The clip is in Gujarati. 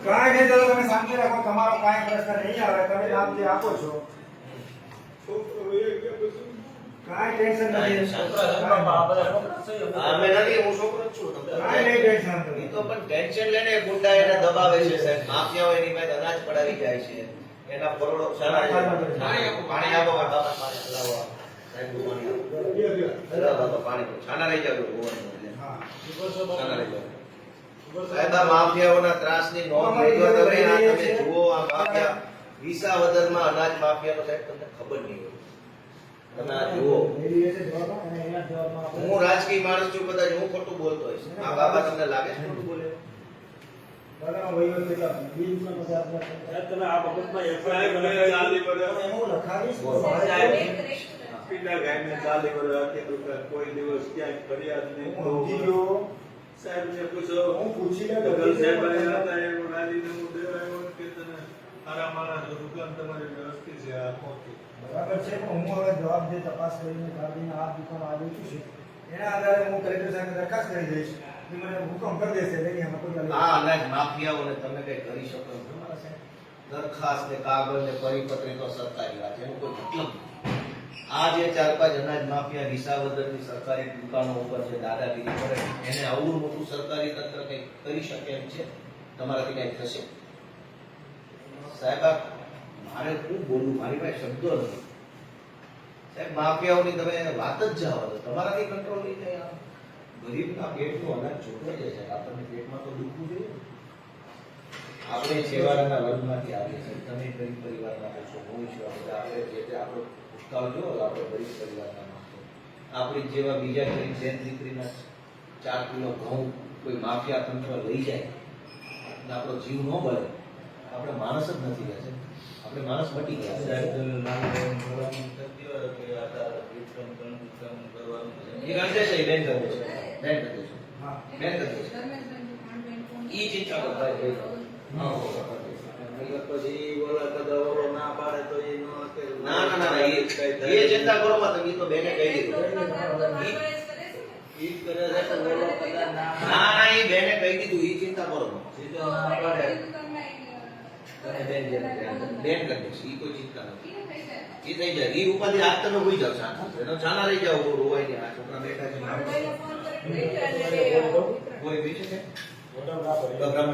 કાંઈ નહીં તો તમે શાંતિ રાખો, તમારો કાંઈ પ્રશ્ન નહીં આવે, તમે નામ જે આપો છો કાંઈ ટેન્શન નથી. અમે નથી, હું છોકરો જ છું. કાંઈ નહીં ટેન્શન નથી. ઈ તો પણ ટેન્શન લઈને ગુંડા એને દબાવે છે સાહેબ. માફિયાઓ એની પાસે અનાજ પડાવી જાય છે. એના કરોડો પાણી આપો પાણી હલાવો સાહેબ, પાણી છાના રહી જાવ છાના રહી જાવ સાહેબ. આ માફિયાઓના ત્રાસની નોંધ લેજો તમે. આ તમે જુઓ, આ માફિયા વિસાવદરમાં અનાજ માફિયાનો સાહેબ તમને ખબર નહીં હોય. તમે આ જુઓ, હું રાજકીય માણસ છું, કદાચ હું ખોટું બોલતો હોઈશ. આ બાબા તમને લાગે છે ખોટું બોલે? તમે આ બાબતમાં એફઆઈઆર કોઈ દિવસ ક્યાંય ફરિયાદ નહીં. સાહેબને પૂછો, હું પૂછી લે સાહેબ હતા એ ગાડીને હું દેવાયો કે તને મારા દુકાન તમારી વ્યવસ્થિત છે. આ બરાબર છે, પણ હું હવે જવાબ દે તપાસ કરીને ગાડીને આ દુકાન આવી છું એના આધારે હું કલેક્ટર સાહેબને દરખાસ્ત કરી દઈશ. એ મને હુકમ કરી દેશે એટલે એમાં કોઈ આ અનાજ માફિયાઓને તમે કઈ કરી શકો છો? દરખાસ્ત ને કાગળ ને પરિપત્ર તો સરકારી વાત, એનો કોઈ મતલબ નથી. આ જે 4-5 અનાજ માફિયા વિસાવદરની સરકારી દુકાનો ઉપર જે દાદાગીરી કરે, એને આવડું મોટું સરકારી તંત્ર કઈ કરી શકે એમ છે? તમારાથી કઈ થશે? સાહેબ મારે શું બોલવું, મારી પાસે શબ્દો નથી સાહેબ. માફિયાઓની તમે વાત જ જવા દો, તમારાથી કંટ્રોલ નહીં થાય. ગરીબના પેટનું અનાજ ચોટાઈ જાય છે, આપણને પેટમાં તો દુખવું જોઈએ. આપણે છેવાડાના વર્ગમાંથી આવીએ છીએ, તમે ગરીબ પરિવારના છો, હું છું. આપણે જે આપણો ભૂતકાળ જો આપણે ગરીબ પરિવારના માણસો, આપણી જેવા બીજા ગરીબ બેન દીકરીના 4 કિલો ઘઉં કોઈ માફિયા તંત્ર લઈ જાય અને આપણો જીવ ન બળે, આપણે માણસ જ નથી રહ્યા છે. આપણે માણસ મટી ગયા છે. એ ગણશે છે, બેન કરે છે, બેન કરે છે, બેન કરે છે. ઈ ચિંતા કરતા એ ચિંતા કરો માં તમે તો બેને કહી દીધું. ના એ બેને કહી દીધું, એ ચિંતા કરો બેન કરી દેશે, એ કોઈ ચિંતા નથી. એ થઈ જાય, એ ઉપાધિ હાથ તમે હોઈ જાવ, છાના રહી જાવ, રોવાઈ ગયા. આ છોકરા બેઠા છે કોઈ બીજું છે